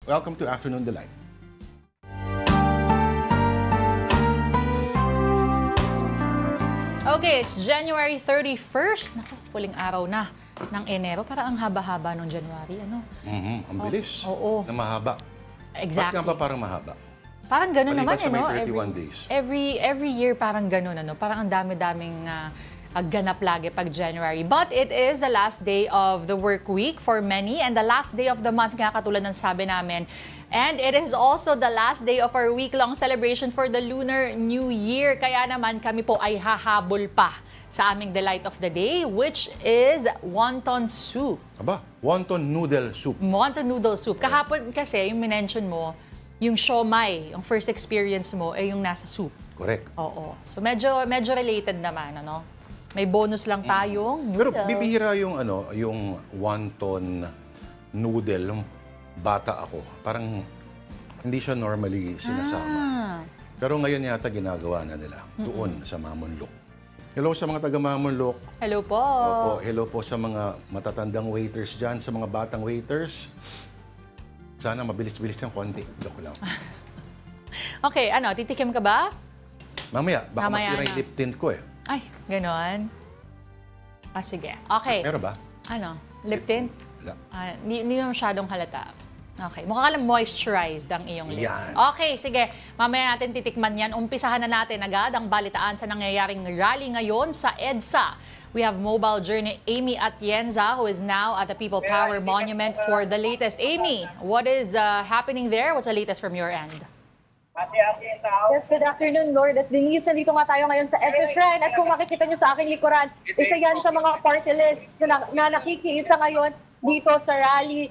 Welcome to Afternoon Delight. Okay, it's January 31st. Naku, huling araw na ng Enero. Para ang haba-haba ng January, ano? Ang bilis. Oo. Na mahaba. Exactly. Ba't nga ba parang mahaba? Parang gano'n naman, sa no? may 31 days. Every year parang gano'n, ano? Parang ang dami-daming ganap lagi pag January. But it is the last day of the work week for many and the last day of the month, nga katulad ng sabi namin. And it is also the last day of our week-long celebration for the Lunar New Year. Kaya naman kami po ay hahabol pa sa aming delight of the day, which is wonton soup. Aba, wonton noodle soup. Wonton noodle soup. Kahapon kasi, yung minention mo, yung siomai, yung first experience mo, ay yung nasa soup. Correct. Oo. So medyo related naman, ano? May bonus lang tayong noodle. Pero bibihira yung yung wonton noodle nung bata ako. Parang hindi siya normally sinasama. Pero ngayon yata ginagawa na nila doon sa Mamunlok. Hello sa mga taga Mamunlok. Hello po. Opo, hello po sa mga matatandang waiters dyan, sa mga batang waiters. Sana mabilis-bilis ng konti. Joke lang. Okay, titikim ka ba? Mamaya, baka Mamaya masira yung na. lip tint ko eh. Ay, ganon. Sige. Okay. Meron ba? Lip tint? Wala. Hindi na masyadong halata. Okay. Mukha ka lang moisturized ang iyong lips. Yan. Okay, sige. Mamaya natin titikman yan. Umpisahan na natin agad ang balitaan sa nangyayaring rally ngayon sa EDSA. We have Mobile Journey Amy Atienza, who is now at the People Power Monument for the latest. Amy, what is happening there? What's the latest from your end? Yes, good afternoon, Lord. At Denise, nandito nga tayo ngayon sa EDSA Shrine. At kung makikita nyo sa aking likuran, isa yan sa mga party list na nakikiisa ngayon dito sa rally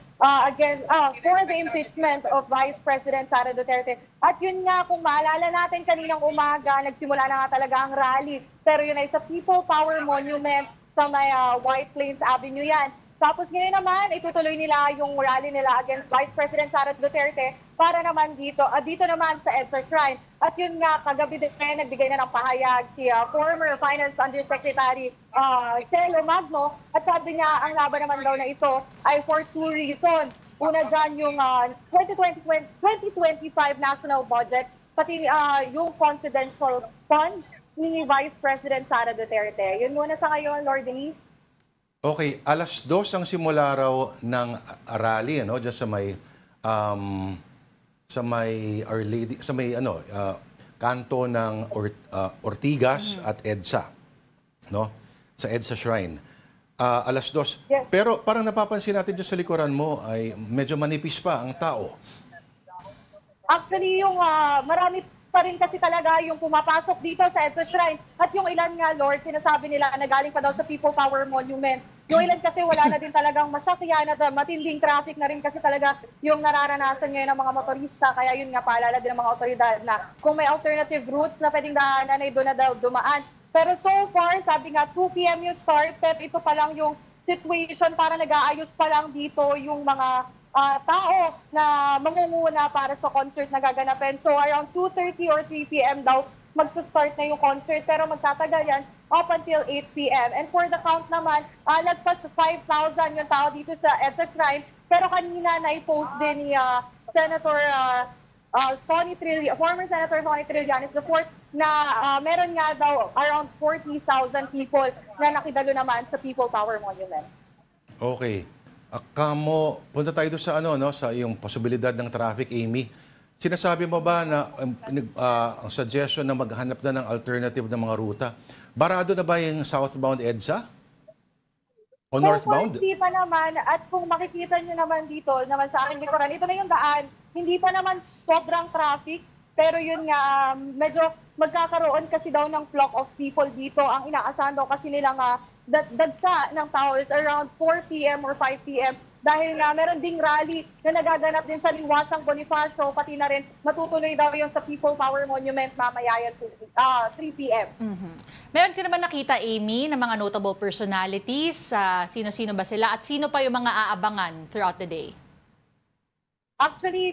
for the impeachment of Vice President Sara Duterte. At yun nga, kung maalala natin kaninang umaga, nagsimula na nga talaga ang rally. Pero yun ay sa People Power Monument sa may White Plains Avenue yan. Tapos ngayon naman, itutuloy nila yung rally nila against Vice President Sara Duterte para naman dito naman sa EDSA Shrine. At yun nga, kagabi din nagbigay na ng pahayag si former Finance Undersecretary Celo Magno. At sabi niya, ang laban naman daw na ito ay for two reasons. Una dyan yung 2025 national budget, pati yung confidential fund ni Vice President Sara Duterte. Yun muna sa ngayon, Lord Denise. Okay, 2:00 ang simula raw ng rally, diyan sa may Our Lady, sa may kanto ng Ortigas at EDSA, no? Sa EDSA Shrine. 2:00. Yes. Pero parang napapansin natin diyan sa likuran mo ay medyo manipis pa ang tao. Actually, yung marami pa rin kasi talaga yung pumapasok dito sa EDSA Shrine. At yung ilan nga, Lord, sinasabi nila na galing pa daw sa People Power Monument. Yung ilan kasi wala na din talagang masakyan at matinding traffic na rin kasi talaga yung nararanasan ngayon ng mga motorista. Kaya yun nga, paalala din ng mga otoridad na kung may alternative routes na pwedeng daanan ay doon na daw dumaan. Pero so far, sabi nga, 2 p.m. yung start, pero ito pa lang yung situation para nag-aayos pa lang dito yung mga tao na mangunguna para sa concert na gaganapin. So around 2:30 or 3 p.m. daw magsa-start na yung concert, pero magtatagal yan up until 8 p.m. And for the count naman, lagpas sa 5,000 yung tao dito sa EDSA Shrine. Pero kanina na-post din ni Senator former Senator Sonny Trillanes IV na meron nga daw around 40,000 people na nakidalo naman sa People Power Monument. Okay. Kamo, punta tayo doon sa sa yung posibilidad ng traffic, Amy. Sinasabi mo ba na ang suggestion na maghanap na ng alternative na mga ruta, barado na ba yung southbound EDSA? O northbound? Hindi pa naman. At kung makikita nyo naman dito, naman sa aking likuran, ito na yung daan. Hindi pa naman sobrang traffic. Pero yun nga, medyo magkakaroon kasi daw ng flock of people dito. Ang inaasahan daw kasi nilang dagsa ng tao is around 4 p.m. or 5 p.m. Dahil nga meron ding rally na nagaganap din sa Liwasang Bonifacio, pati na rin matutuloy daw yung sa People Power Monument mamaya yan 3 p.m. Meron ka naman nakita, Amy, ng mga notable personalities? Sino-sino ba sila at sino pa yung mga aabangan throughout the day? Actually,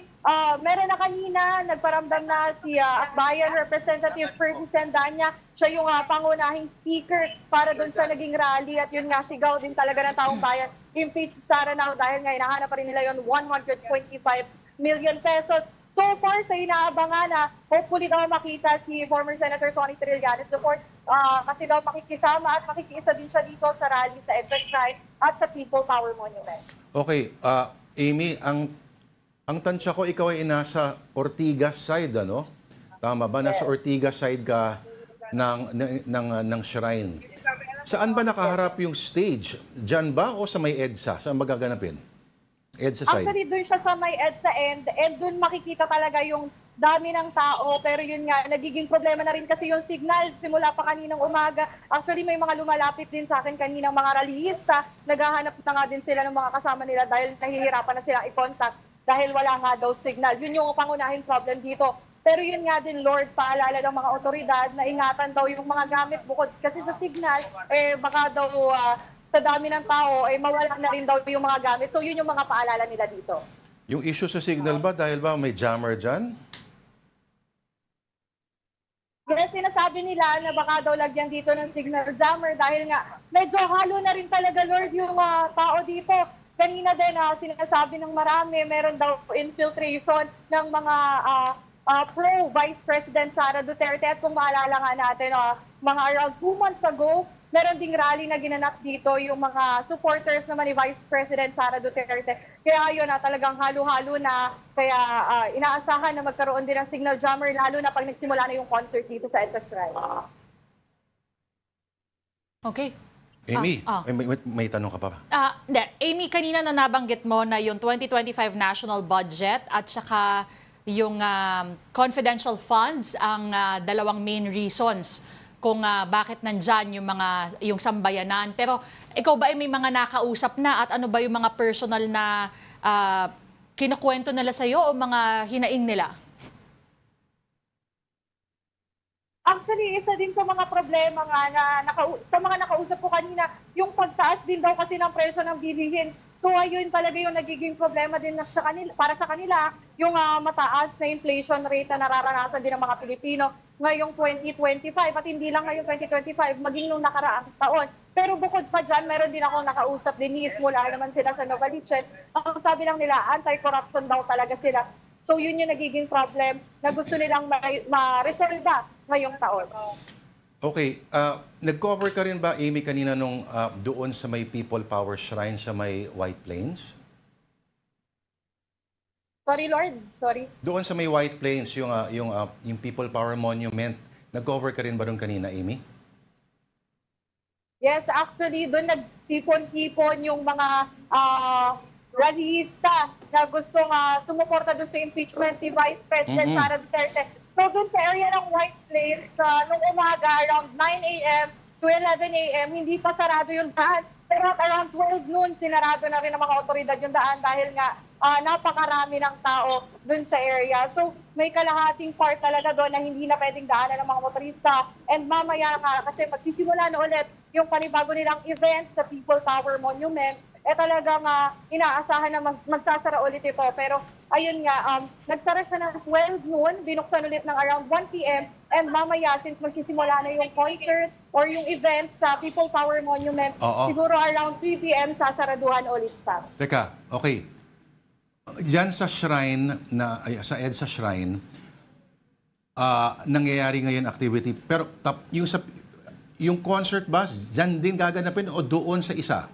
meron na kanina, nagparamdam na si Bayan Representative Ferdy Sendanya. Siya yung pangunahing speaker para doon sa naging rally. At yun nga, sigaw din talaga ng taong bayan. Impeach Sara now dahil nga hinahanap pa rin nila yung 125 million pesos. So far, sa inaabangan na hopefully daw makita si former Senator Sonny Trillanes support kasi daw makikisama at makikiisa din siya dito sa rally sa EDSA Shrine at sa People Power Monument. Okay, Amy, ang tansya ko, ikaw ay nasa Ortigas side, ano? Tama ba? Nasa Ortigas side ka ng shrine. Saan ba nakaharap yung stage? Diyan ba o sa may EDSA? Saan ba gaganapin? EDSA side? Actually, doon siya sa may EDSA and doon makikita talaga yung dami ng tao. Pero yun nga, nagiging problema na rin kasi yung signal simula pa kaninang umaga. Actually, may mga lumalapit din sa akin kaninang mga rallyista. Naghahanap na nga din sila ng mga kasama nila dahil nahihirapan na silang i-contact dahil wala nga daw signal. Yun yung pangunahing problem dito. Pero yun nga din, Lord, paalala ng mga otoridad na ingatan daw yung mga gamit bukod kasi sa signal, baka daw sa dami ng tao, mawala na rin daw yung mga gamit. So yun yung mga paalala nila dito. Yung issue sa signal ba, dahil ba may jammer dyan? Yes, sinasabi nila na baka daw lagyan dito ng signal jammer dahil nga medyo halo na rin talaga, Lord, yung tao dito. Kanina din, sinasabi ng marami, meron daw infiltration ng mga pro-Vice President Sara Duterte. At kung maalala nga natin, mga around 2 months ago, meron ding rally na ginanap dito yung mga supporters naman ni Vice President Sara Duterte. Kaya yun, talagang halo-halo na. Kaya inaasahan na magkaroon din ng signal jammer, lalo na pag nagsimula na yung concert dito sa EDSA Shrine. Okay. Amy, may tanong ka pa ba? Amy, kanina na nabanggit mo na yung 2025 national budget at saka yung confidential funds ang dalawang main reasons kung bakit nandyan yung sambayanan. Pero ikaw ba ay may mga nakausap na at ano ba yung mga personal na kinukwento nila sa'yo o mga hinaing nila? Actually, isa din sa mga problema nga sa mga nakausap ko kanina, yung pagtaas din daw kasi ng presyo ng bilihin. So ayun talaga yung nagiging problema din para sa kanila, yung mataas na inflation rate na nararanasan din ng mga Pilipino ngayong 2025 at hindi lang ngayong 2025, maging nung nakaraang taon. Pero bukod pa dyan, meron din akong nakausap din mula naman sila sa Novaliches. Ang sabi lang nila, anti-corruption daw talaga sila. So yun yung nagiging problem na gusto nilang ma-resolve ngayong taon. Okay, nag-cover ka rin ba, Amy, kanina nung doon sa may People Power Shrine sa may White Plains? Sorry, Lord. Sorry. Doon sa may White Plains, yung People Power Monument, nag-cover ka rin ba doon kanina, Amy? Yes, actually, doon nagtipon-tipon yung mga rallyista na gustong sumuporta doon sa impeachment ni Vice President Sara Duterte. So doon sa area ng White Plains, nung umaga, around 9 a.m. to 11 a.m., hindi pa sarado yung daan. Pero around 12 noon, sinarado na rin ng mga otoridad yung daan dahil nga napakarami ng tao doon sa area. So may kalahating part talaga doon na hindi na pwedeng daanan ng mga motorista. And mamaya kasi magsisimula na ulit yung panibago nilang event sa People Power Monument, talagang inaasahan na magsasara ulit ito. Pero ayun nga, nagsara siya ng 12 noon, binuksan ulit ng around 1 p.m. And mamaya, since magsisimula na yung concert or yung event sa People Power Monument, siguro around 3 p.m. sasaraduhan ulit sa. Teka, okay. Yan sa shrine, sa EDSA Shrine, nangyayari ngayon activity. Pero yung concert ba, dyan din gaganapin o doon sa isa?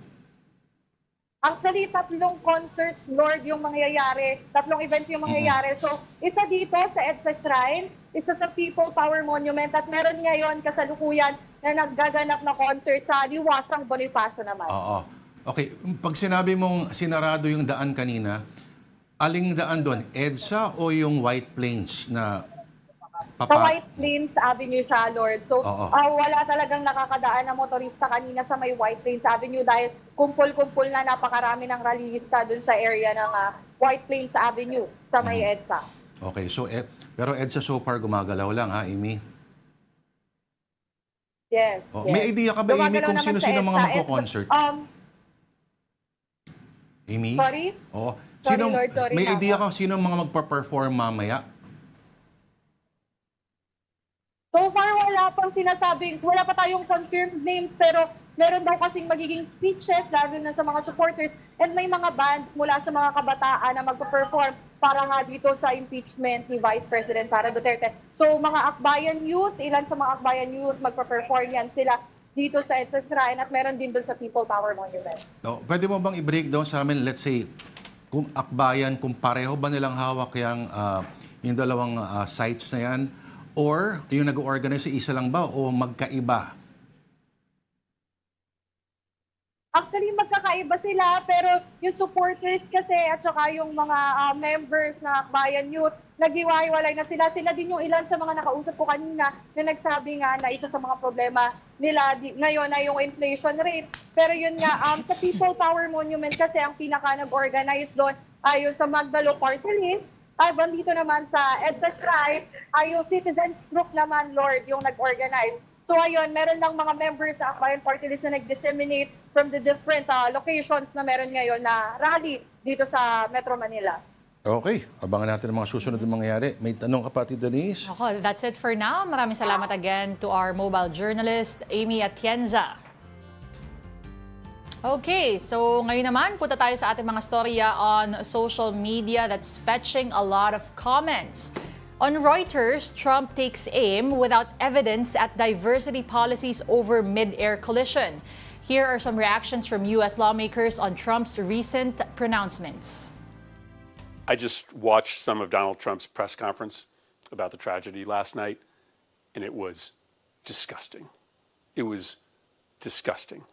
Actually, 3 concerts, Lord, yung mangyayari. 3 events yung mangyayari. So, isa dito sa EDSA Shrine, isa sa People Power Monument, at meron ngayon kasalukuyan na naggaganap na concert sa Liwasang Bonifacio naman. Oo. Okay, pag sinabi mong sinarado yung daan kanina, aling daan doon? EDSA o yung White Plains na Sa White Plains Avenue siya, Lord. So, wala talagang nakakadaan na motorista kanina sa may White Plains Avenue dahil kumpul-kumpul na napakarami ng rallyista dun sa area ng White Plains Avenue sa may EDSA. Okay, so pero EDSA so far gumagalaw lang, ha, Amy? Yes. Yes. May idea ka ba, Amy, kung sino-sino mga magko-concert? Amy? Sorry? Oo. Sorry, Lord, sorry. May idea ka sino mga magpa-perform mamaya? So far, wala pang sinasabing, wala pa tayong confirmed names, pero meron daw kasing magiging speeches, lalo na sa mga supporters, and may mga bands mula sa mga kabataan na magpa-perform para nga dito sa impeachment ni Vice President Sara Duterte. So mga Akbayan Youth, ilan sa mga Akbayan Youth magpa-perform yan sila dito sa SS Shrine at meron din doon sa People Power Monument. No, pwede mo bang i-breakdown sa amin, let's say, kung Akbayan, kung pareho ba nilang hawak yung dalawang sites na yan, or yung nag-organize isa lang ba o magkaiba? Actually, magkakaiba sila, pero yung supporters kasi at saka yung mga members na Akbayan Youth, naghiwa-hiwalay na sila. Sila din yung ilan sa mga nakausap ko kanina na nagsabi nga na isa sa mga problema nila ngayon ay yung inflation rate. Pero yun nga, sa People Power Monument kasi ang pinaka nag-organize doon ay yung sa Magdalo Party List. Ay, bandito naman sa EDSA Shrine, ay yung Citizens Group naman, Lord, yung nag-organize. So ayun, meron lang mga members sa Akbayan Party List na nag-disseminate from the different locations na meron ngayon na rally dito sa Metro Manila. Okay, abangan natin ang mga susunod na mangyayari. May tanong ka pa, Tita Denise? Ako, that's it for now. Maraming salamat again to our mobile journalist, Amy Atienza. Okay, so ngayon naman, punta tayo sa ating mga storya on social media that's fetching a lot of comments. On Reuters, Trump takes aim without evidence at diversity policies over mid-air collision. Here are some reactions from U.S. lawmakers on Trump's recent pronouncements. I just watched some of Donald Trump's press conference about the tragedy last night, and it was disgusting. It was disgusting.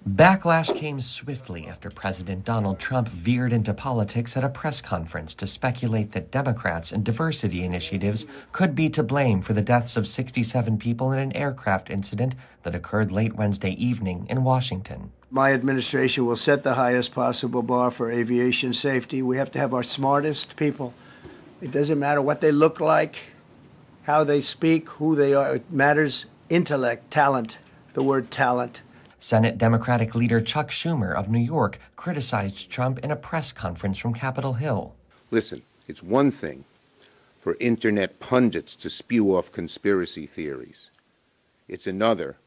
Backlash came swiftly after President Donald Trump veered into politics at a press conference to speculate that Democrats and diversity initiatives could be to blame for the deaths of 67 people in an aircraft incident that occurred late Wednesday evening in Washington. My administration will set the highest possible bar for aviation safety. We have to have our smartest people. It doesn't matter what they look like, how they speak, who they are. It matters intellect, talent, the word talent. Senate Democratic leader Chuck Schumer of New York criticized Trump in a press conference from Capitol Hill. Listen, it's one thing for internet pundits to spew off conspiracy theories. It's another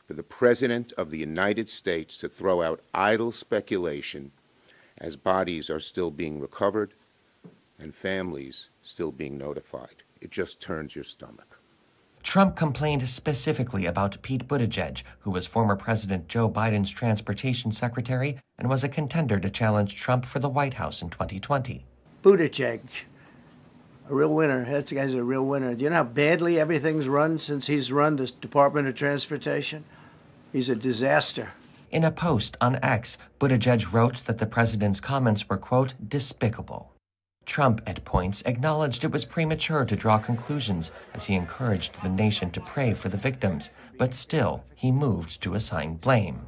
for the President of the United States to throw out idle speculation as bodies are still being recovered and families still being notified. It just turns your stomach. Trump complained specifically about Pete Buttigieg, who was former President Joe Biden's transportation secretary and was a contender to challenge Trump for the White House in 2020. Buttigieg, a real winner. That guy's a real winner. Do you know how badly everything's run since he's run the Department of Transportation? He's a disaster. In a post on X, Buttigieg wrote that the president's comments were, quote, despicable. Trump, at points, acknowledged it was premature to draw conclusions as he encouraged the nation to pray for the victims, but still, he moved to assign blame.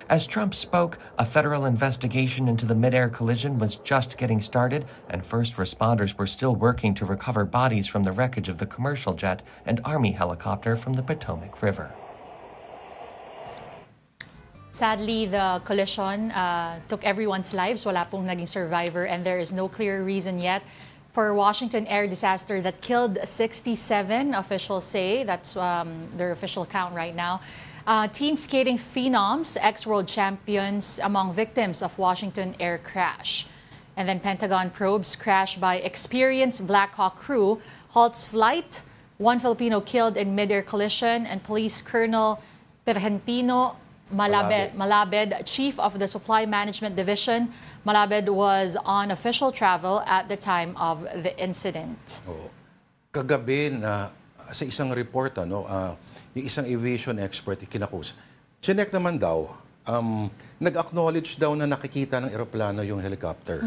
As Trump spoke, a federal investigation into the mid-air collision was just getting started, and first responders were still working to recover bodies from the wreckage of the commercial jet and Army helicopter from the Potomac River. Sadly, the collision took everyone's lives. Wala pong naging survivor, and there is no clear reason yet for Washington air disaster that killed 67, officials say. That's their official count right now. Team skating phenoms, ex-world champions among victims of Washington air crash. And then Pentagon probes crash by experienced Black Hawk crew, halts flight, one Filipino killed in mid-air collision, and Police Colonel Pergentino Malabed, chief of the Supply Management Division. Malabed was on official travel at the time of the incident. Oh. Kagabi na sa isang report, yung isang aviation expert ikinakus, chinek naman daw, nag-acknowledge daw na nakikita ng eroplano yung helicopter.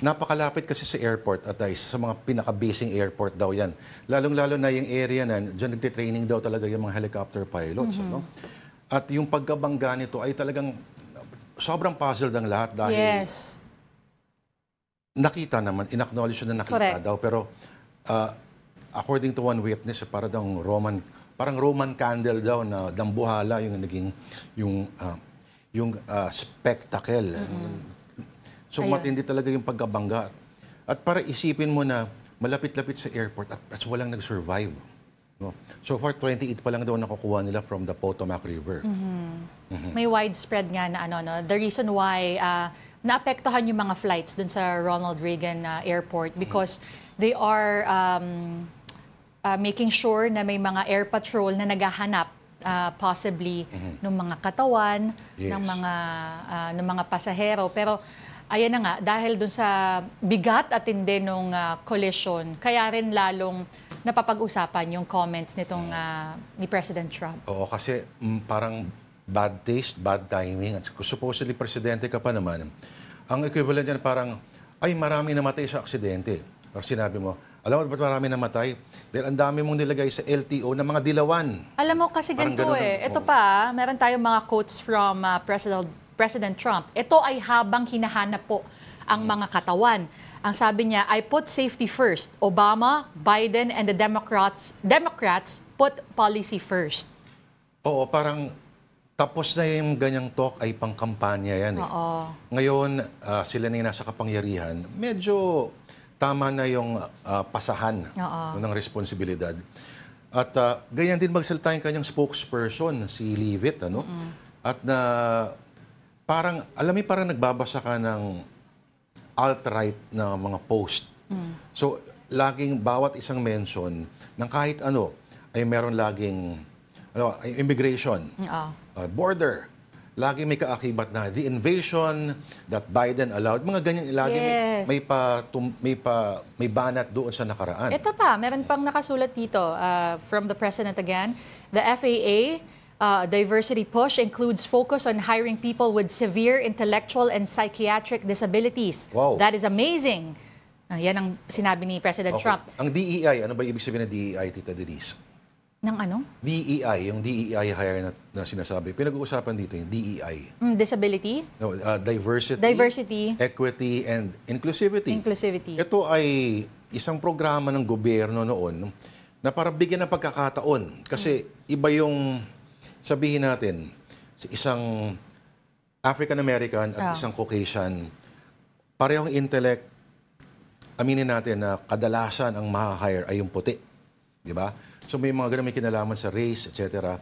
Napakalapit kasi sa airport at sa mga pinaka-basing airport daw yan. Lalong-lalo na yung area na dyan nagtitraining daw talaga yung mga helicopter pilots. At yung pagkabangga nito ay talagang sobrang puzzled ang lahat dahil nakita naman, in-acknowledge na nakita daw. Pero according to one witness, parang Roman candle daw na dambuhala yung naging yung spectacle. So matindi talaga yung pagkabangga. At para isipin mo na malapit-lapit sa airport at walang nag-survive. No? So far, 28 pa lang daw nakukuha nila from the Potomac River. May widespread nga na ano, no? The reason why naapektuhan yung mga flights dun sa Ronald Reagan Airport because they are making sure na may mga air patrol na naghahanap possibly ng mga katawan Yes. ng mga pasahero. Pero ayan na nga, dahil dun sa bigat at tindi nung collision, kaya rin lalong napapag-usapan yung comments nitong ni President Trump. Oo, kasi parang bad taste, bad timing. At supposedly, presidente ka pa naman. Ang equivalent yan parang, ay marami namatay sa aksidente. Pero sinabi mo, alam mo ba't marami namatay? Dahil ang dami mong nilagay sa LTO na mga dilawan. Alam mo kasi Parang ganito ganun eh. ang- Ito pa, meron tayong mga quotes from President Trump. Ito ay habang hinahanap po ang mga katawan. Ang sabi niya, I put safety first. Obama, Biden, and the Democrats put policy first. Oo, parang tapos na yung ganyang talk ay pangkampanya yan eh. Oo. Ngayon, sila na yung nasa kapangyarihan, medyo tama na yung pasahan ng responsibilidad. At ganyan din magsalita yung kanyang spokesperson, si Leavitt, ano? At na parang, alam mo, parang nagbabasa ka ng alt-right na mga post. So, laging bawat isang mention ng kahit ano ay meron laging immigration, border, lagi may kaakibat na the invasion that Biden allowed. Mga ganyan, lagi Yes. may banat doon sa nakaraan. Ito pa, meron pang nakasulat dito from the President again. The FAA diversity push includes focus on hiring people with severe intellectual and psychiatric disabilities. Wow. That is amazing. Yan ang sinabi ni President Trump. Ang DEI, ano ba ibig sabihin ng DEI, Tita Denise? Ng ano? DEI, yung DEI hire na sinasabi. Pinag-uusapan dito yung DEI. Disability? No, diversity, Diversity. equity, and inclusivity. Inclusivity. Ito ay isang programa ng gobyerno noon na para bigyan ng pagkakataon. Kasi iba yung, sabihin natin, isang African-American at isang Caucasian, parehong intellect, aminin natin na kadalasan ang ma-hire ay yung puti. Di ba? So may mga ganun may kinalaman sa race, etc.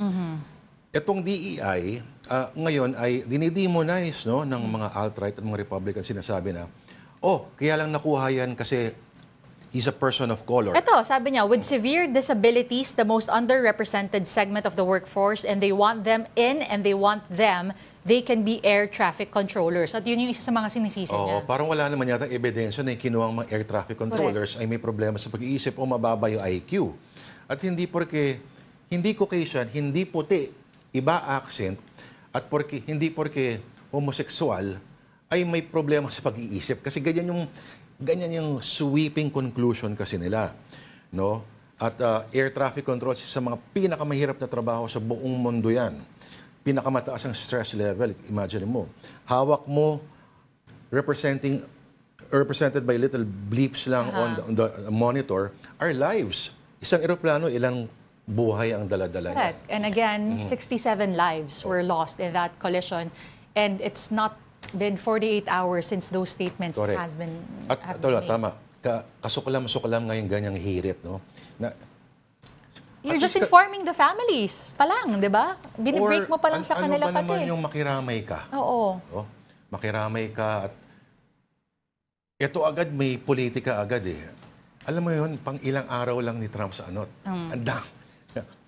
Itong DEI, ngayon ay dinidemonize no, ng mga alt-right at mga Republican sinasabi na, kaya lang nakuha yan kasi he's a person of color. Ito, sabi niya, with severe disabilities, the most underrepresented segment of the workforce, and they want them in and they want them, they can be air traffic controllers. At yun yung isa sa mga sinisisi niya. Parang wala naman yata ebidensya na yung kinuha ang mga air traffic controllers ay may problema sa pag-iisip o mababa yung IQ. At hindi porque hindi Caucasian, hindi puti, iba accent, at hindi porque homosexual ay may problema sa pag-iisip. Kasi ganyan yung sweeping conclusion kasi nila. No? At air traffic control sa mga pinakamahirap na trabaho sa buong mundo yan. Pinakamataas ang stress level. Imagine mo. Hawak mo, represented by little bleeps lang on the monitor, are lives. Isang eroplano, ilang buhay ang dala-dala niya. Correct. And again, 67 lives were lost in that collision. And it's not been 48 hours since those statements Correct. have been At made. tama, kasuklam-suklam ngayon ganyang hirit, no? Na, You're at just least informing the families pa lang, di ba? Binibreak mo pa lang sa kanila ano ba pati. naman yung makiramay ka? Oo. Makiramay ka at ito agad may politika agad eh. Alam mo yun, pang ilang araw lang ni Trump sa ano.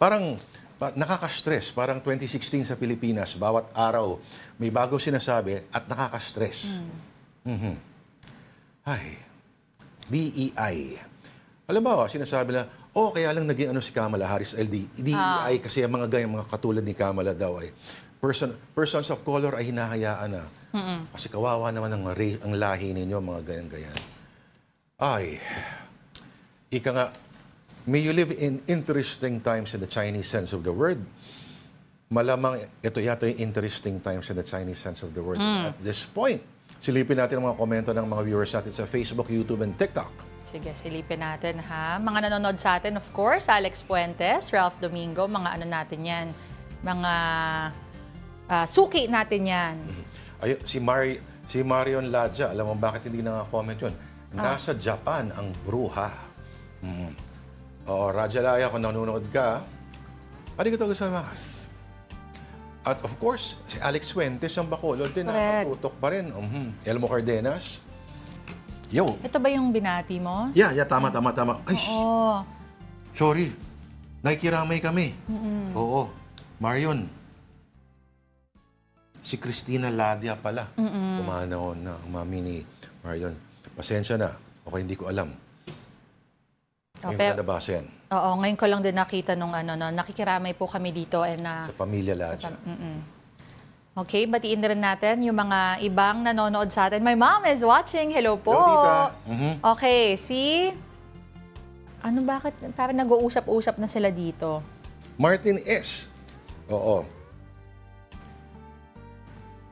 Parang nakaka-stress. Parang 2016 sa Pilipinas, bawat araw may bago sinasabi at nakaka-stress. Ay, DEI. Alam ba, sinasabi na, kaya lang naging si Kamala Harris, DEI, kasi ang mga ganyan, mga katulad ni Kamala daw ay persons of color ay hinahayaan na. Kasi kawawa naman ang lahi ninyo, mga ganyan-ganyan. Ay, ika nga, may you live in interesting times in the Chinese sense of the word. Malamang ito yata yung interesting times in the Chinese sense of the word. At this point, silipin natin ang mga komento ng mga viewers natin sa Facebook, YouTube, and TikTok. Sige, silipin natin ha. Mga nanonood sa atin, of course, Alex Fuentes, Ralph Domingo, mga ano natin yan, mga suki natin yan. Ay, si Marion Ladja, alam mo bakit hindi na-comment yun? Nasa Japan ang bruha. Oo, Raja Laya, kung nanonood ka, arigatou gozaimasu. At of course, si Alex Fuentes ang Bacolod din, nakatutok pa rin. Elmo Cardenas. Yo. Ito ba yung binati mo? Yeah, tama. Ay, Oo. sorry. Nakikiramay kami. Oo. Marion. Si Christina Ladia pala. Pumanahon na ang mami ni Marion. Pasensya na. Okay, hindi ko alam. Ngayon ko nabasa yan. Oo, ngayon ko lang din nakita nung nakikiramay po kami dito and Sa pamilya Ladia. Okay, batiin rin natin yung mga ibang nanonood sa atin. My mom is watching. Hello po. Hello, tita. Okay, bakit parang nag-uusap-usap na sila dito? Martin S. Oo.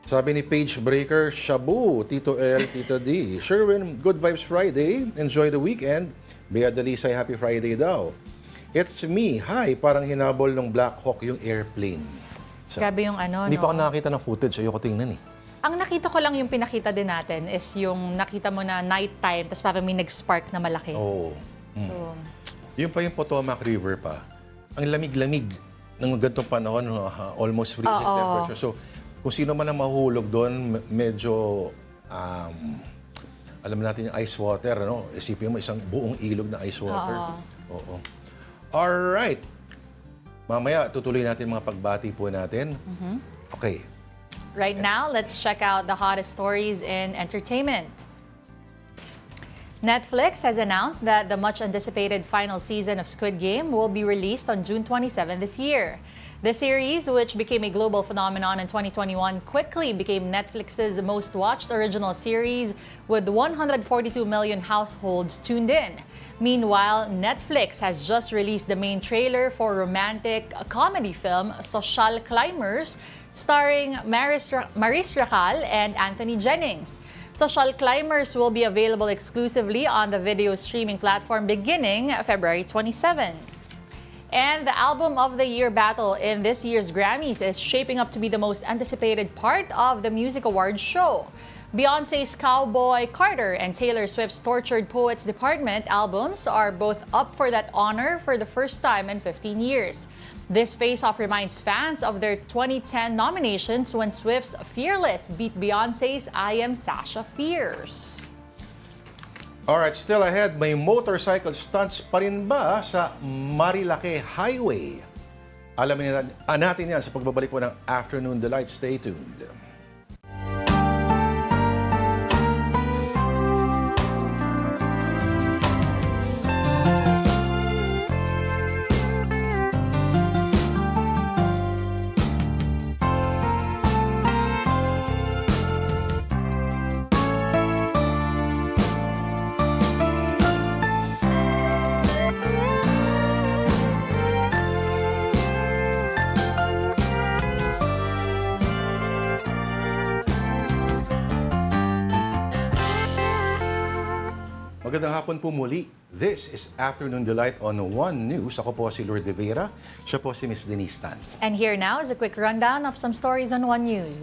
Sabi ni Page Breaker, Shabu, Tito L, Tito D. Sherwin, Good Vibes Friday. Enjoy the weekend. Bea Dalisay, Happy Friday daw. It's me. Hi, parang hinabol ng Black Hawk yung airplane. Grabe yung Hindi pa ako nakakita ng footage. Ayoko tingnan eh. Ang nakita ko lang yung pinakita din natin is yung nakita mo na nighttime tapos parang may nag-spark na malaki. Oo. So, Yung pa yung Potomac River pa. Ang lamig-lamig ng ganitong panahon, almost freezing temperature. So, kung sino man ang mahulog doon, medyo, alam natin yung ice water, ano? Isipin mo, isang buong ilog na ice water. Oo. Alright. Mamaya, tutuloy natin mga pagbati po natin. Okay. right now, let's check out the hottest stories in entertainment. Netflix has announced that the much-anticipated final season of Squid Game will be released on June 27 this year. The series, which became a global phenomenon in 2021, quickly became Netflix's most-watched original series with 142 million households tuned in. Meanwhile, Netflix has just released the main trailer for romantic comedy film Social Climbers, starring Maris Racal and Anthony Jennings. Social Climbers will be available exclusively on the video streaming platform beginning February 27. And the Album of the Year battle in this year's Grammys is shaping up to be the most anticipated part of the Music Awards show. Beyoncé's Cowboy Carter and Taylor Swift's Tortured Poets Department albums are both up for that honor for the first time in 15 years. This face-off reminds fans of their 2010 nominations when Swift's Fearless beat Beyoncé's I Am Sasha Fierce. Alright, still ahead, may motorcycle stunts pa rin ba sa Marilake Highway? Alamin natin yan sa pagbabalik po ng Afternoon Delight. Stay tuned. Magandang hapon po muli. This is Afternoon Delight on One News. Ako po si Lourdes de Vera. Siya po si Miss Denise Tan. And here now is a quick rundown of some stories on One News.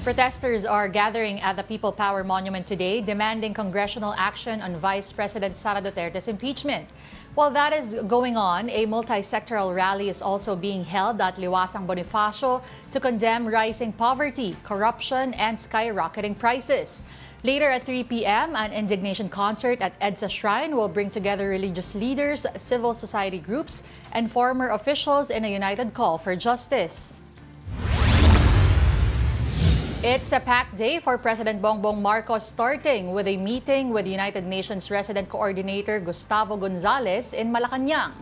Protesters are gathering at the People Power Monument today, demanding congressional action on Vice President Sara Duterte's impeachment. While that is going on, a multi-sectoral rally is also being held at Liwasang Bonifacio to condemn rising poverty, corruption, and skyrocketing prices. Later at 3 p.m., an indignation concert at EDSA Shrine will bring together religious leaders, civil society groups, and former officials in a united call for justice. It's a packed day for President Bongbong Marcos, starting with a meeting with United Nations Resident Coordinator Gustavo Gonzalez in Malacanang.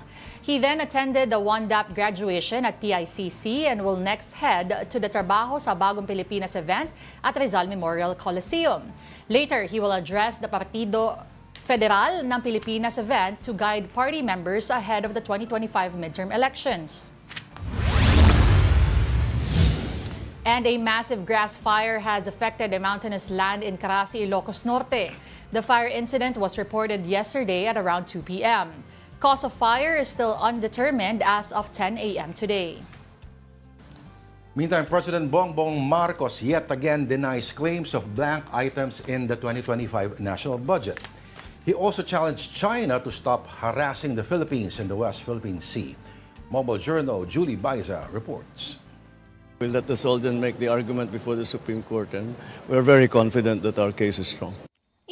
He then attended the WANDAP graduation at PICC and will next head to the Trabajo sa Bagong Pilipinas event at Rizal Memorial Coliseum. Later, he will address the Partido Federal ng Pilipinas event to guide party members ahead of the 2025 midterm elections. And a massive grass fire has affected a mountainous land in Carasi, Ilocos Norte. The fire incident was reported yesterday at around 2 p.m. Cause of fire is still undetermined as of 10 a.m. today. Meantime, President Bongbong Marcos yet again denies claims of blank items in the 2025 national budget. He also challenged China to stop harassing the Philippines in the West Philippine Sea. Mobile Journal Julie Baiza reports. We'll let the Soldier make the argument before the Supreme Court, and we're very confident that our case is strong.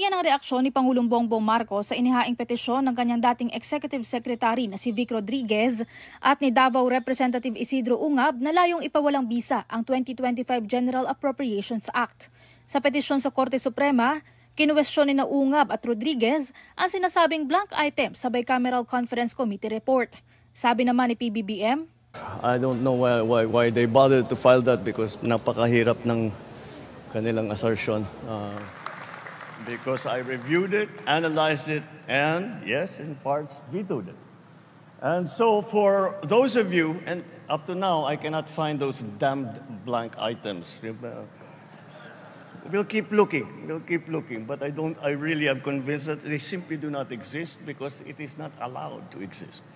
Iyan ang reaksyon ni Pangulong Bongbong Marcos sa inihaing petisyon ng kanyang dating Executive Secretary na si Vic Rodriguez at ni Davao Representative Isidro Ungab na layong ipawalang bisa ang 2025 General Appropriations Act. Sa petisyon sa Korte Suprema, kinuwestiyon ni na Ungab at Rodriguez ang sinasabing blank item sa Bicameral Conference Committee report. Sabi naman ni PBBM, I don't know why they bothered to file that because napakahirap ng kanilang assertion. Because I reviewed it, analyzed it, and yes, in parts, vetoed it. And so for those of you, and up to now, I cannot find those damned blank items. We'll keep looking, but I really am convinced that they simply do not exist because it is not allowed to exist.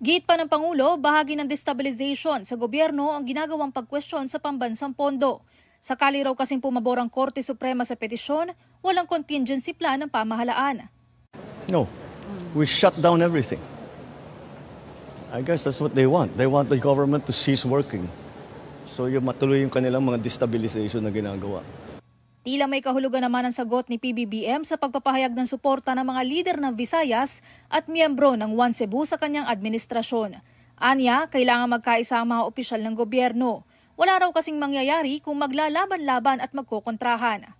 Git pa ng Pangulo, bahagi ng destabilization sa gobyerno ang ginagawang pagkwestiyon sa pambansang pondo. Sakali raw kasing pumabor ang Korte Suprema sa petisyon, walang contingency plan ng pamahalaan. No, we shut down everything. I guess that's what they want. They want the government to cease working. So yung matuloy yung kanilang mga destabilization na ginagawa. Tila may kahulugan naman ang sagot ni PBBM sa pagpapahayag ng suporta ng mga lider ng Visayas at miyembro ng One Cebu sa kanyang administrasyon. Anya, kailangan magkaisa ang mga opisyal ng gobyerno. Wala raw kasing mangyayari kung maglalaban-laban at magkokontrahan.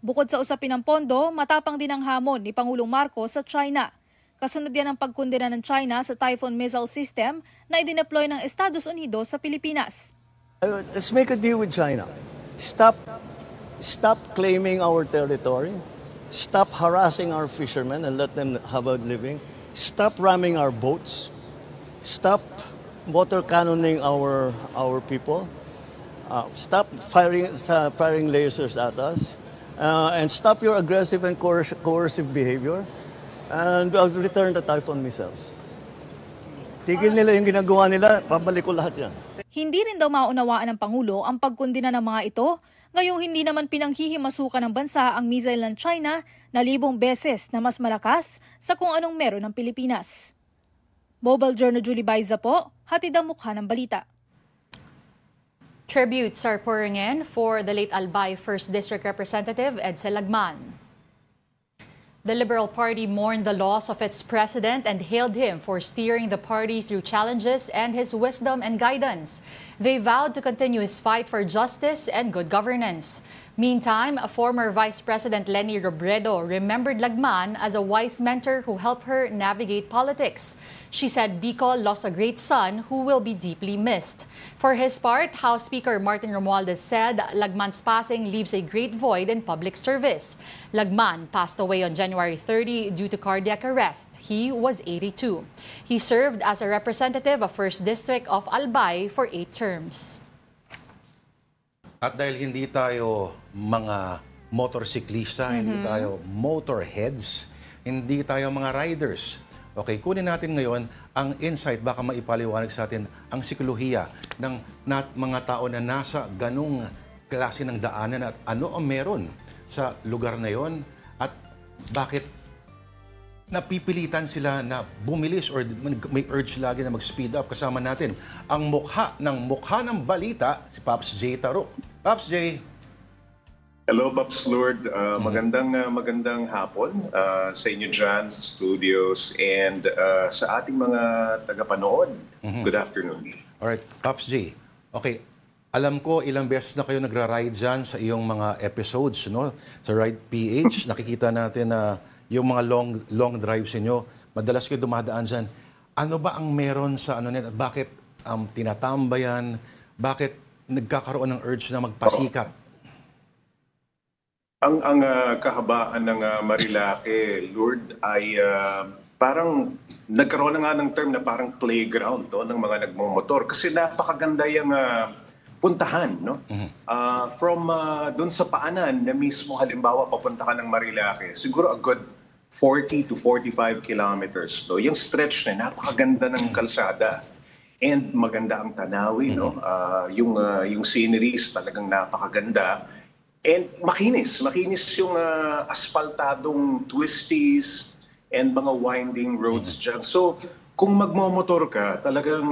Bukod sa usapin ng pondo, matapang din ang hamon ni Pangulong Marcos sa China. Kasunod yan ang pagkondena ng China sa Typhoon missile system na idineploy ng Estados Unidos sa Pilipinas. Let's make a deal with China. Stop claiming our territory. Stop harassing our fishermen and let them have a living. Stop ramming our boats. Stop water cannoning our people. Stop firing lasers at us. And stop your aggressive and coercive behavior. And I'll return the Typhoon missiles. Tigil nila yung ginagawa nila, pabalik ko lahat yan. Hindi rin daw maunawaan ng Pangulo ang pagkondena ng mga ito, ngayong hindi naman pinanghihimasukan ng bansa ang missile ng China na 1,000 beses na mas malakas sa kung anong meron ng Pilipinas. Mobile Journal Julie Baiza po, hatid ang mukha ng balita. Tributes are pouring in for the late Albay 1st District Representative Edsel Lagman. The Liberal Party mourned the loss of its president and hailed him for steering the party through challenges and his wisdom and guidance. They vowed to continue his fight for justice and good governance. Meantime, former Vice President Leni Robredo remembered Lagman as a wise mentor who helped her navigate politics. She said Bicol lost a great son who will be deeply missed. For his part, House Speaker Martin Romualdez said Lagman's passing leaves a great void in public service. Lagman passed away on January 30 due to cardiac arrest. He was 82. He served as a representative of 1st District of Albay for 8 terms. At dahil hindi tayo mga motorsiklista, hindi tayo motorheads, hindi tayo mga riders. Okay, kunin natin ngayon ang insight, baka maipaliwanag sa atin ang psikolohiya ng mga tao na nasa ganung klase ng daanan at ano ang meron sa lugar na yon at bakit napipilitan sila na bumilis or may urge lagi na mag-speed up. Kasama natin ang mukha ng balita, si Pops J. Taro. Pops J. Hello, Pops Lord. Magandang hapon sa inyo dyan, sa studios, and sa ating mga tagapanood. Good afternoon. Alright, Pops J. Okay, alam ko ilang beses na kayo nagra-ride dyan sa iyong mga episodes, no? Sa Ride PH, nakikita natin na yung mga long drives niyo, madalas kayo dumadaan dyan. Ano ba ang meron sa ano net? Bakit tinatambayan? Bakit nagkakaroon ng urge na magpasikat? Ang kahabaan ng Marilake, Lord, ay parang nagkaroon na nga ng term na parang playground ng mga nagmumotor. Kasi napakaganda yung puntahan, no? From dun sa paanan na mismo, halimbawa, papunta ka ng Marilake, siguro a good 40 to 45 kilometers. No? Yung stretch na, napakaganda ng kalsada. And maganda ang tanawin, no? Yung sceneries talagang napakaganda. And makinis yung asfaltadong twisties and mga winding roads dyan. So, kung magmomotor ka, talagang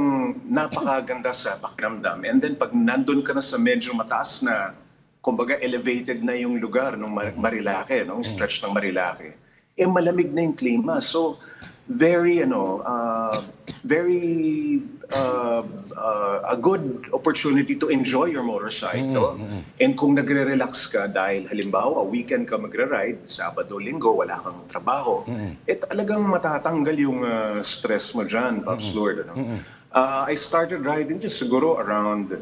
napakaganda sa pakiramdam. And then pag nandun ka na sa medyo mataas na, kumbaga elevated na yung lugar ng Marilake, no? Stretch ng Marilake, malamig na yung klima. So, very a good opportunity to enjoy your motorcycle. And kung nagre-relax ka dahil halimbawa weekend ka magre-ride, Sabado, Linggo, wala kang trabaho, talagang matatanggal yung stress mo dyan, Pops Lord. I started riding just siguro around,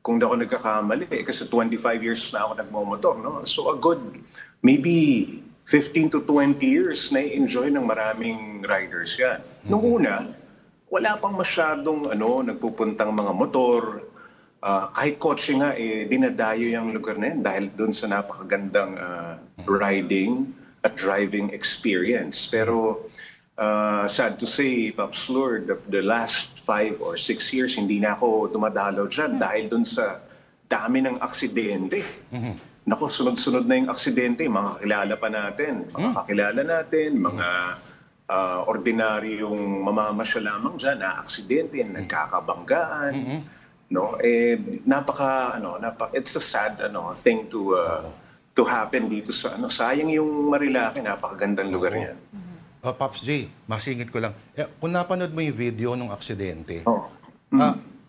kung di ako nagkakamali, kasi 25 years na ako nagmomotor, no? So a good, maybe 15 to 20 years na enjoy ng maraming riders yan. Nung una, wala pang masyadong nagpupuntang mga motor. Kahit kotse nga, dinadayo yung lugar na yan dahil doon sa napakagandang riding at driving experience. Pero sad to say, Pops Lord, the last 5 or 6 years, hindi na ako dumadalaw dyan dahil doon sa dami ng aksidente. Naku, sunod-sunod na yung aksidente, mga kakilala pa natin, mga kakilala natin, mga ordinaryong mamamasyal lamang dyan na aksidente, nagkakabanggaan. No? It's a sad thing to happen dito sa sayang yung Marilake, napakagandang lugar yan. Pops J, masingit ko lang. Kung napanood mo yung video ng aksidente,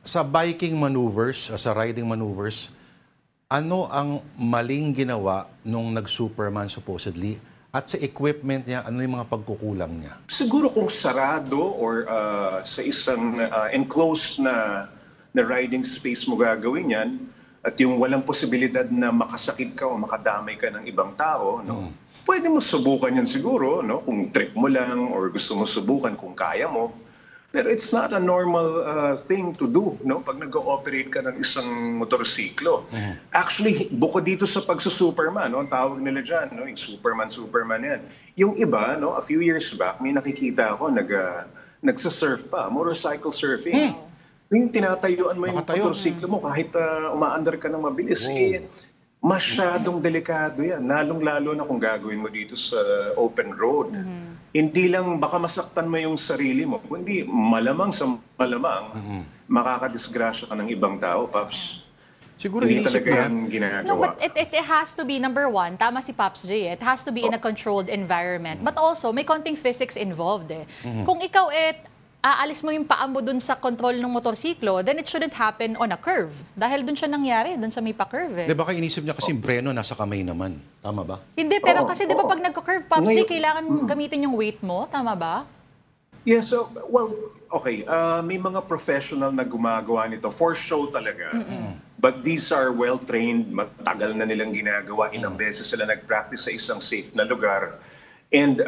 sa biking maneuvers, sa riding maneuvers, ano ang maling ginawa nung nag-Superman supposedly? At sa equipment niya, ano yung mga pagkukulang niya? Siguro kung sarado or sa isang enclosed na riding space mo gagawin yan, at yung walang posibilidad na makasakit ka o makadamay ka ng ibang tao, no? Pwede mo subukan yan siguro, no? Kung trip mo lang or gusto mo subukan kung kaya mo. Pero it's not a normal thing to do, no? Pag nag-ooperate ka ng isang motorsiklo. Actually, bukod dito sa pagsusuperman, no? Ang tawag nila dyan, no? Yung Superman yan. Yung iba, no? A few years back, may nakikita ako, nagsasurf pa, motorcycle surfing. Yung tinatayuan mo yung motorsiklo mo kahit umaandar ka ng mabilis. Masyadong delikado yan. Lalong-lalo na kung gagawin mo dito sa open road. Hindi lang baka masaktan mo yung sarili mo, kundi malamang makakadisgrasya ka ng ibang tao, Pops. Siguro hindi inisip talaga niya. yung ginagawa. No, but it has to be, number one, tama si Pops J, it has to be in a controlled environment. But also, may konting physics involved eh. Kung ikaw aalis mo yung paa mo dun sa control ng motorsiklo, then it shouldn't happen on a curve. Dahil dun siya nangyari, dun sa may pa-curve eh. Baka inisip niya kasi breno nasa kamay naman. Tama ba? Hindi, pero kasi di ba pag nagka-curve, Pops J, kailangan gamitin yung weight mo. Tama ba? Yes, so, well, okay. May mga professional na gumagawa nito for show talaga. But these are well-trained, matagal na nilang ginagawa. Ilang beses sila nag-practice sa isang safe na lugar. And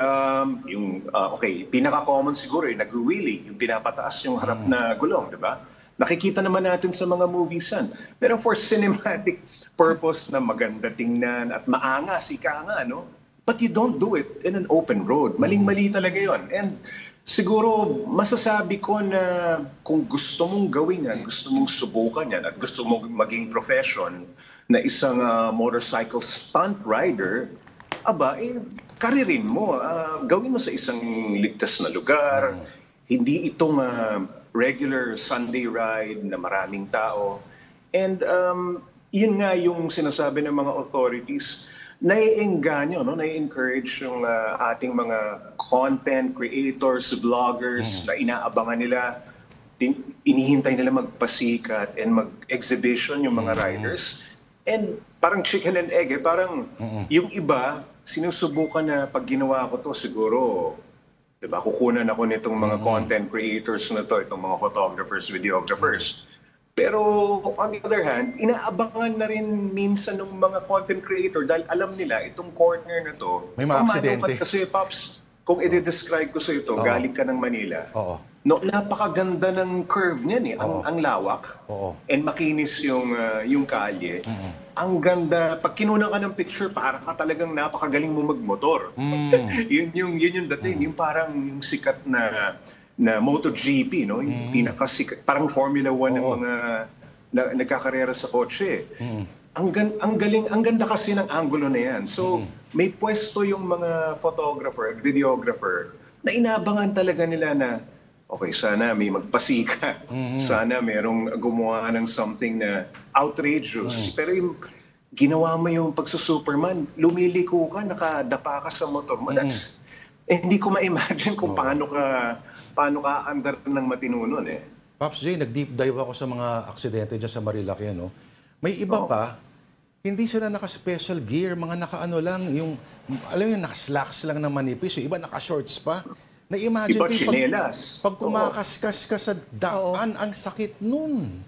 pinaka-common siguro nag-wheelie, yung pinapataas yung harap na gulong, di ba? Nakikita naman natin sa mga movies yan. Pero for cinematic purpose na maganda tingnan at maangas, ika nga, no? But you don't do it in an open road. Maling-mali talaga yon. And siguro masasabi ko na kung gusto mong gawin yan, gusto mong subukan yan, at gusto mong maging profession na isang motorcycle stunt rider, karirin mo, gawin mo sa isang ligtas na lugar, hindi itong regular Sunday ride na maraming tao. And yun nga yung sinasabi ng mga authorities, nai-engganyo, no? Nai-encourage yung ating mga content creators, vloggers na inaabangan nila, inihintay nila magpasikat and mag-exhibition yung mga riders. And parang chicken and egg, parang yung iba, sinusubukan na pag ginawa ko to, siguro, diba, kukunan ako nitong mga content creators na to, itong mga photographers, videographers. Pero on the other hand, inaabangan na rin minsan ng mga content creator dahil alam nila itong corner na to. May mga aksidente. Kasi, Pops, kung i-describe ko sa ito, galing ka ng Manila. No, napakaganda ng curve niyan ang lawak. And makinis yung kalye. Ang ganda, pag kinunan ka ng picture, parang ka talagang napakagaling mo magmotor. yun yung dating, yung parang yung sikat na MotoGP, no? Yung pinakasikat, parang Formula 1 ng mga nagkakarera sa kotse. ang ganda kasi ng angulo na yan. So, may pwesto yung mga photographer at videographer na inabangan talaga nila na, okay, sana may magpasika. Sana merong gumawa ng something na outrageous. Pero yung ginawa mo yung pagsusuperman, lumiliko ka, nakadapa ka sa motor mo. That's, hindi ko ma-imagine kung paano ka andar ng matino nun eh. Pops J, nag-deep dive ako sa mga aksidente dyan sa Marilaki, no? May iba pa, hindi sila naka-special gear, mga naka-ano lang, yung, alam mo yung naka-slacks lang na manipis, yung iba naka-shorts pa. Na-imagine Iba ko chinelas. pag kumakaskas ka sa daan, ang sakit nun.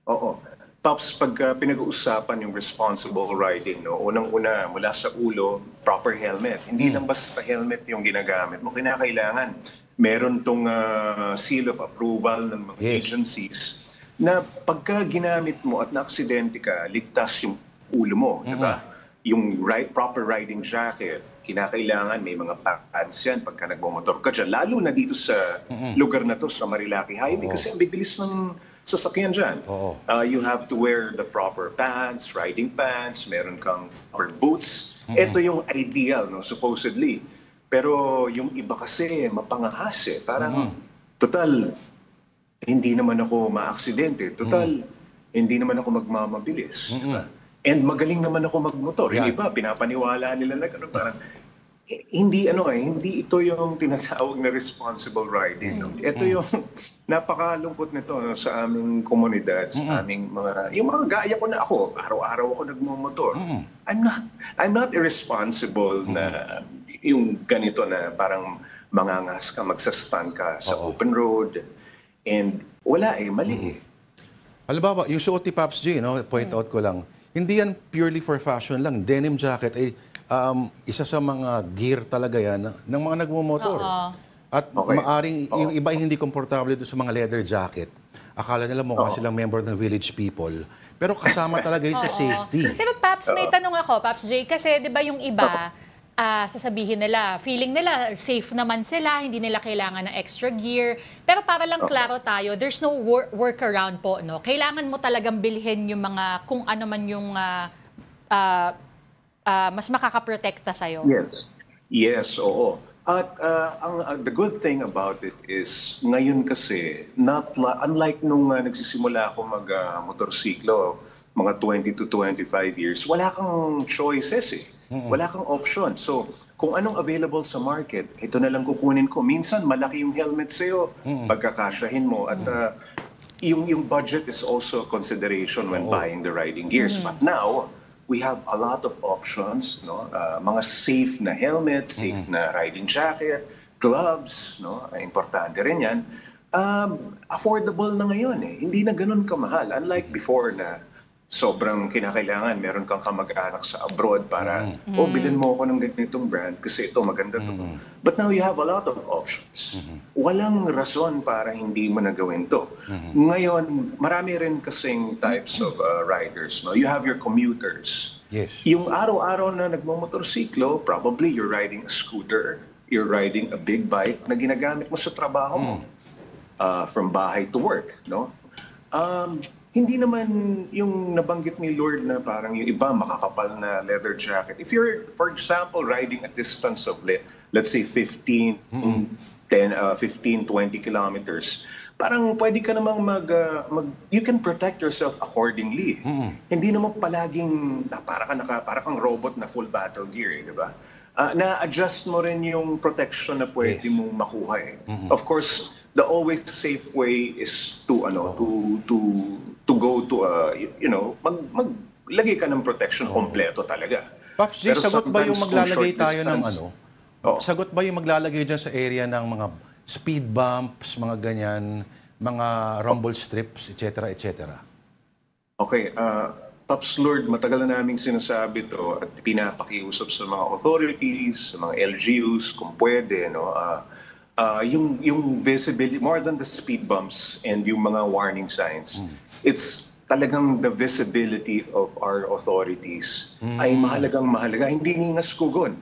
Oo. Pops, pag pinag-uusapan yung responsible riding, no, unang-una, mula sa ulo, proper helmet. Hindi lang basta helmet yung ginagamit mo. Kinakailangan, meron tong seal of approval ng mga agencies na pagka ginamit mo at na-aksidente ka, ligtas yung ulo mo, di ba? Yung proper riding jacket, kinakailangan may mga pads yan pagka nagmamotor ka dyan. Lalo na dito sa lugar na to, sa Marilaki Highway, kasi ang bibilis ng sasakyan dyan. You have to wear the proper pants, riding pants, meron kang proper boots. Ito yung ideal, no, supposedly. Pero yung iba kasi mapangahas eh. Parang, total, hindi naman ako ma-aksidente. Total, hindi naman ako magmamabilis. Diba? And magaling naman ako magmotor. Yung iba, pinapaniwala nila na gano'n. Parang, hindi ito yung tinatawag na responsible riding. Ito yung napakalungkot nito, no, sa aming komunidad, sa aming yung mga gaya ko na ako, araw-araw ako nagmumotor. I'm not irresponsible na yung ganito na parang mangangas ka, magsastan ka sa open road. And wala mali eh. Halimbawa, yung suot ni Pops J, no, point out ko lang, hindi yan purely for fashion lang. Denim jacket ay isa sa mga gear talaga yan ng mga nagmumotor. At maaring yung iba ay hindi komportable doon sa mga leather jacket. Akala nila mukha silang member ng village people. Pero kasama talaga yun sa safety. Diba, Paps, may tanong ako, Paps J, kasi diba yung iba, sasabihin nila, feeling nila safe naman sila, hindi nila kailangan ng extra gear. Pero para lang klaro tayo, there's no workaround po, no? Kailangan mo talagang bilhin yung mga, kung ano man yung mas makakaprotekta sa'yo. Yes, oo. At the good thing about it is, ngayon kasi, unlike nung nagsisimula ako mag-motorsiklo, mga 20 to 25 years, wala kang choices eh. Wala kang option. So, kung anong available sa market, ito na lang kukunin ko. Minsan, malaki yung helmet sa'yo, pagkakasyahin mo. At yung budget is also a consideration when buying the riding gears. But now, we have a lot of options, no? Mga safe na helmet, safe na riding jacket, gloves, no? Importante rin yan. Affordable na ngayon eh. Hindi na ganun kamahal. Unlike before na sobrang kinakailangan, meron kang kamag-anak sa abroad para, bilhin mo ako ng ganitong brand kasi ito maganda to. But now you have a lot of options. Walang rason para hindi mo na gawin to. Ngayon, marami rin kasing types of riders. No? You have your commuters. Yes. Yung araw-araw na nagmamotorsiklo, probably you're riding a scooter, you're riding a big bike na ginagamit mo sa trabaho mo. From bahay to work. No? Hindi naman yung nabanggit ni Lord na parang yung iba makakapal na leather jacket. If you're, for example, riding a distance of, let's say, 15, 20 kilometers, parang pwede ka namang you can protect yourself accordingly. Hindi naman palaging, para kang robot na full battle gear, di ba? Na-adjust mo rin yung protection na pwede mong makuha eh. Of course, the always safe way is to go to maglagay ka ng protection kompleto talaga. Pops J, sagot ba yung maglalagay tayo ng sagot ba yung maglalagay dyan sa area ng mga speed bumps, mga ganyan, mga rumble strips, etc., etc.? Okay, Pops Lord, matagal na naming sinasabi to at pinapakiusap sa mga authorities, sa mga LGUs, kung pwede, no? Yung visibility, more than the speed bumps and yung mga warning signs, it's talagang the visibility of our authorities ay mahalaga. Hindi ningas kugon.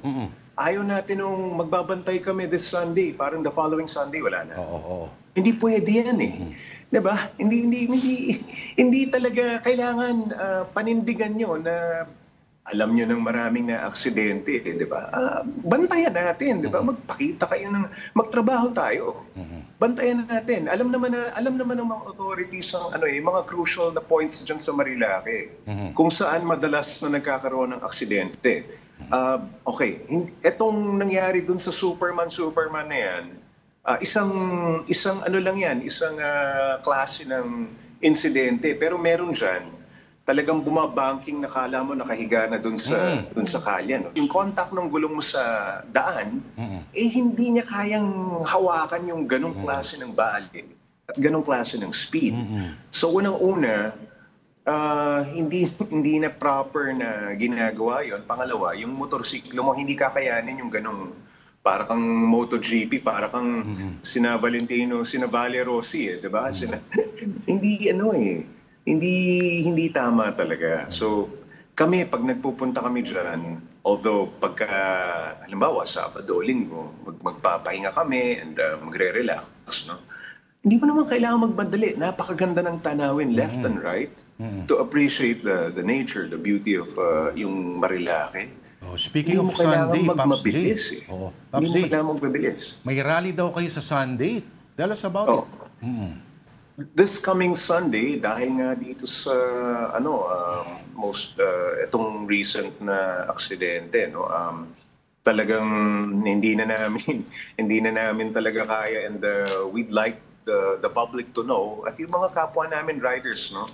Ayaw natin nung magbabantay kami this Sunday, parang the following Sunday, wala na. Hindi pwede yan eh. 'Di ba? Hindi talaga kailangan panindigan nyo na alam nyo ng maraming na aksidente, 'di ba? Bantayan natin, 'di ba? Magpakita kayo magtrabaho tayo. Bantayan natin. Alam naman ng mga authorities ang mga crucial na points diyan sa Marilake. Kung saan madalas na nagkakaroon ng aksidente. Okay, etong nangyari dun sa Superman na 'yan. Isang lang yan, isang klase ng insidente. Pero meron dyan, talagang bumabanking na kala mo nakahiga na dun sa kalye. No? Yung contact ng gulong mo sa daan, hindi niya kayang hawakan yung ganong klase ng bali at ganong klase ng speed. So unang-una, hindi na proper na ginagawa yon. Pangalawa, yung motorsiklo mo, hindi kakayanin yung ganong para kang MotoGP, para kang sina Valentino, sina Vale Rossi, di ba? Hindi tama talaga. So, kami, pag nagpupunta kami dyan, although pagka, halimbawa, Sabado, Linggo, magpapahinga kami and magre-relax, no? Hindi mo naman kailangan magbandali. Napakaganda ng tanawin left and right to appreciate the nature, the beauty of yung Marilake. Speaking of Sunday, Pops J. Hindi mo kailangan magmabilis. May rally daw kayo sa Sunday. Tell us about it. This coming Sunday, dahil nga dito sa itong recent na aksidente, no, talagang hindi na namin talaga kaya, and we'd like the public to know, at yung mga kapwa namin riders, no,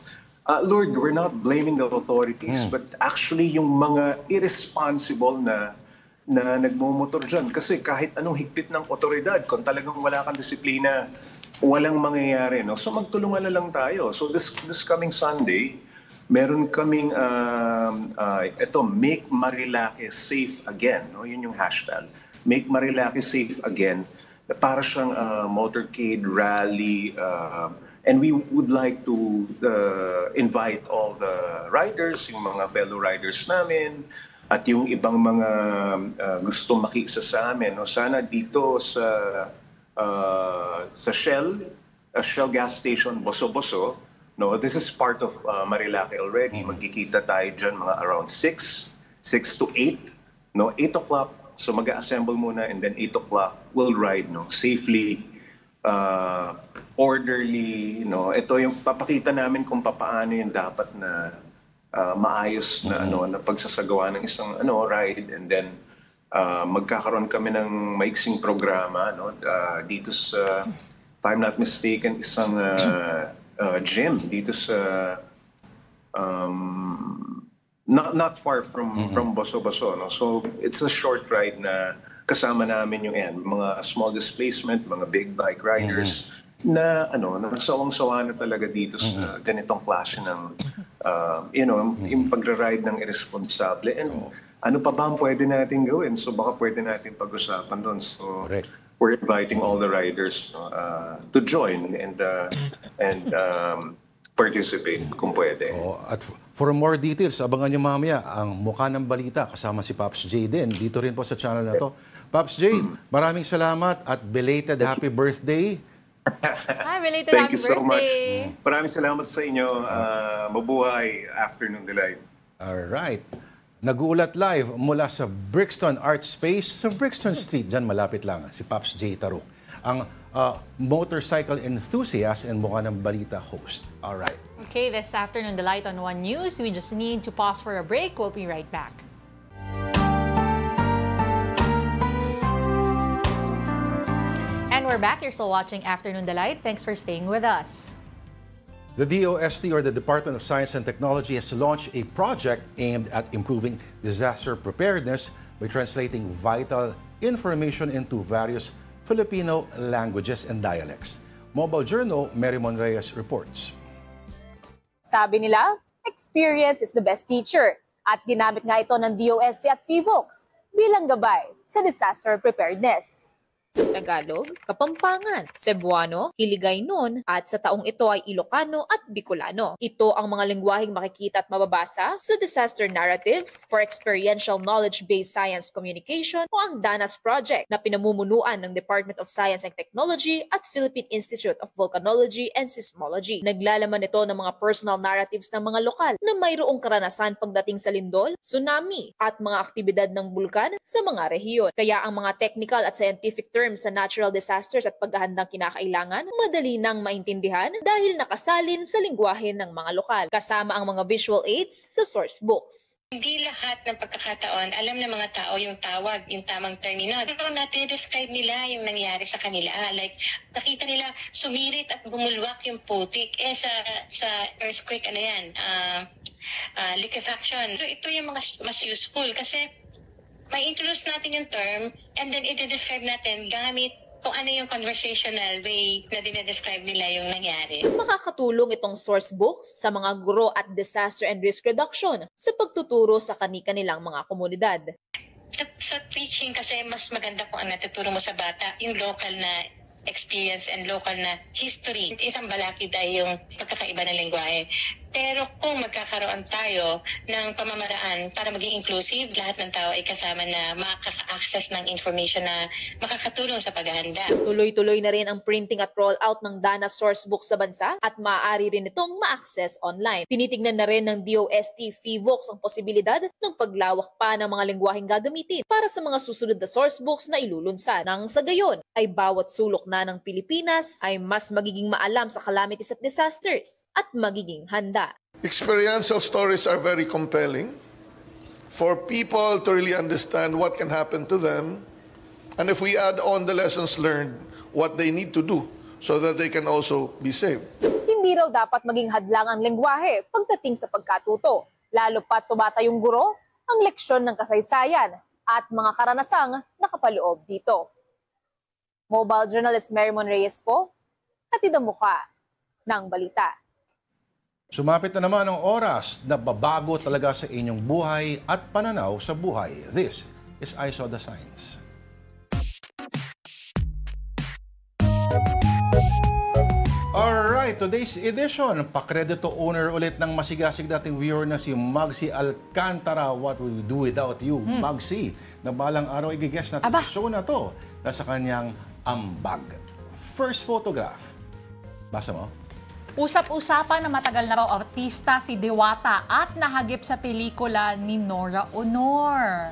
Lord, we're not blaming the authorities, but actually yung mga irresponsible na nagmumotor dyan. Kasi kahit anong higpit ng otoridad, kung talagang wala kang disiplina, walang mangyayari. No? So magtulungan na lang tayo. So this coming Sunday, meron kaming Make Marilake Safe Again. No? Yun yung hashtag. Make Marilake Safe Again. Para siyang motorcade rally. And we would like to invite all the riders, yung mga fellow riders namin, at yung ibang mga gustong makisa sa amin. No? Sana dito sa Shell gas station, Boso-Boso, no? This is part of Marilake already. Magkikita tayo dyan mga around 6 to 8. No? 8 o'clock, so mag-assemble muna, and then 8 o'clock, we'll ride, no? Safely, orderly, no. Ito yung papakita namin kung paano yung dapat na maayos na na pagsasagawa ng isang ride, and then magkakaroon kami ng maiksing programa, no, dito sa, if I'm not mistaken, isang gym dito sa not far from Boso-Boso, no. So it's a short ride na kasama namin yung mga small displacement, mga big bike riders na nasawang-sawa na talaga dito sa ganitong klase ng yung pagra-ride ng irresponsable. And ano pa ba ang pwede natin gawin? So baka pwede natin pag-usapan doon. So we're inviting all the riders to join and participate kung pwede. At for more details, abangan nyo mamaya ang Mukha ng Balita kasama si Pops J din. Dito rin po sa channel na to. Pops J, maraming salamat at belated happy birthday. Hi, belated Thank happy you so much. birthday. Maraming salamat sa inyo. Mabuhay Afternoon Delight. Alright. Nag-uulat live mula sa Brixton Art Space sa Brixton Street. Diyan malapit lang si Pops J. Taruk, ang motorcycle enthusiast and Mukha ng Balita host. Alright. Okay, this Afternoon Delight on One News. We just need to pause for a break. We'll be right back. And we're back. You're still watching Afternoon Delight. Thanks for staying with us. The DOST, or the Department of Science and Technology, has launched a project aimed at improving disaster preparedness by translating vital information into various Filipino languages and dialects. Mobile Journal, Merrimon Reyes reports. Sabi nila, experience is the best teacher, at ginamit nga ito ng DOST at FIVOX bilang gabay sa disaster preparedness. Tagalog, Kapampangan, Cebuano, Hiligaynon, at sa taong ito ay Ilocano at Bicolano. Ito ang mga lengguwaheng makikita at mababasa sa Disaster Narratives for Experiential Knowledge-Based Science Communication o ang DANAS Project na pinamumunuan ng Department of Science and Technology at Philippine Institute of Volcanology and Seismology. Naglalaman ito ng mga personal narratives ng mga lokal na mayroong karanasan pagdating sa lindol, tsunami, at mga aktibidad ng bulkan sa mga rehiyon. Kaya ang mga technical at scientific terms sa natural disasters at paghahandang kinakailangan, madali nang maintindihan dahil nakasalin sa lingwahe ng mga lokal, kasama ang mga visual aids sa source books. Hindi lahat ng pagkakataon, alam ng mga tao yung tawag, yung tamang termino. Pero natin-describe nila yung nangyari sa kanila. Like, nakita nila sumirit at bumulwak yung putik. Sa earthquake, liquefaction. So, ito yung mga mas useful kasi may introduce natin yung term and then i-describe natin gamit kung ano yung conversational way na dinedescribe nila yung nangyari. Makakatulong itong source books sa mga guro at disaster and risk reduction sa pagtuturo sa kani-kanilang mga komunidad. Sa teaching kasi mas maganda kung ang natuturo mo sa bata, yung local na experience and local na history. Isang balakid ay yung pagkakaiba ng lengguwahe. Pero kung magkakaroon tayo ng pamamaraan para maging inclusive, lahat ng tao ay kasama na makaka-access ng information na makakatulong sa paghahanda. Tuloy-tuloy na rin ang printing at rollout ng DANAS source book sa bansa at maaari rin itong ma-access online. Tinitignan na rin ng DOST PHIVOLCS ang posibilidad ng paglawak pa ng mga lengguwaheng gagamitin para sa mga susunod na source books na ilulunsad. Nang sa gayon ay bawat sulok na ng Pilipinas ay mas magiging maalam sa calamities at disasters at magiging handa. Experiential stories are very compelling for people to really understand what can happen to them. And if we add on the lessons learned, what they need to do so that they can also be saved. Hindi raw dapat maging hadlang ang lengguwahe pagdating sa pagkatuto, lalo pat tumatayong guro ang leksyon ng kasaysayan at mga karanasang nakapaloob dito. Mobile journalist Merrimon Reyes po, hatid ang mukha ng balita. Sumapit na naman ang oras na babago talaga sa inyong buhay at pananaw sa buhay. This is I Saw the Signs. Alright, today's edition, pakredito owner ulit ng masigasig dating viewer na si Magsi Alcantara. What will we do without you? Magsi, na balang araw i-guess natin sa show na to na sa kanyang ambag. First photograph. Basa mo? Usap-usapan na matagal na raw artista si Diwata at nahagip sa pelikula ni Nora Honor.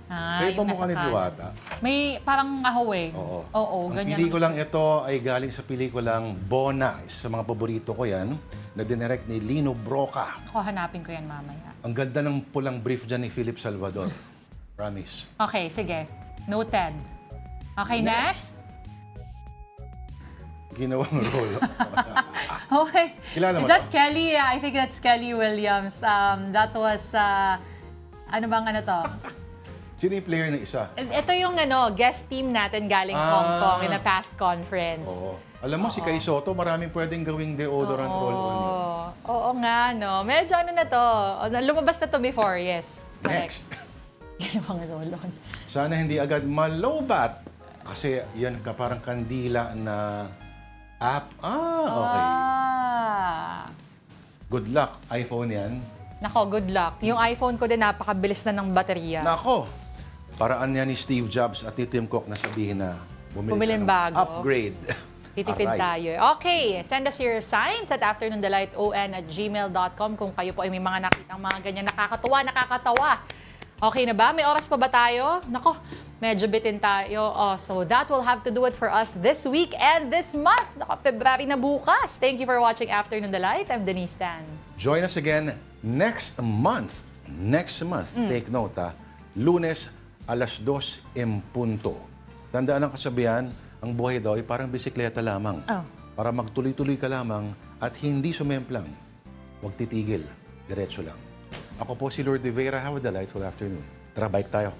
May pamukha ni Diwata. May parang ahoy. Oo, ang ganyan. Ang pelikulang ito ay galing sa pelikulang Bona. Isa sa mga paborito ko yan, na dinirect ni Lino Broca. Ako, hanapin ko yan mamaya. Ang ganda ng pulang brief dyan ni Philip Salvador. Promise. Okay, sige. Noted. Okay, next. Ginawang role. Okay. Kilala mo Is that to? Kelly? I think that's Kelly Williams. That was, ano bang ano to? Sino yung player na isa? Ito yung guest team natin galing Hong Kong in a past conference. Oo. Alam mo, si Kai Soto, maraming pwedeng gawing deodorant roll-on. Oo nga, no. Medyo ano na to. Lumabas na to before, yes. Next. Ginawang roll-on. Sana hindi agad malobat. Kasi yan ka parang kandila na app. Okay. Good luck, iPhone yan. Nako, good luck. Yung iPhone ko din, napakabilis na ng baterya. Nako, paraan yan ni Steve Jobs at ni Tim Cook na sabihin na bumili ng bago. Upgrade. Titipid tayo. Okay, send us your signs at afternoondelighton@gmail.com kung kayo po ay may mga nakitang mga ganyan nakakatawa. Okay na ba? May oras pa ba tayo? Nako, medyo bitin tayo. So that will have to do it for us this week and this month. Nako, February na bukas. Thank you for watching Afternoon Delight. I'm Denise Tan. Join us again next month. Take note, Lunes, 2:00 Tandaan ang kasabihan, ang buhay daw ay parang bisikleta lamang. Para magtuloy-tuloy ka lamang at hindi sumemplang. Huwag titigil. Diretso lang. Ako po si Lord De Vera. Have a delightful afternoon. Tara, bike tayo.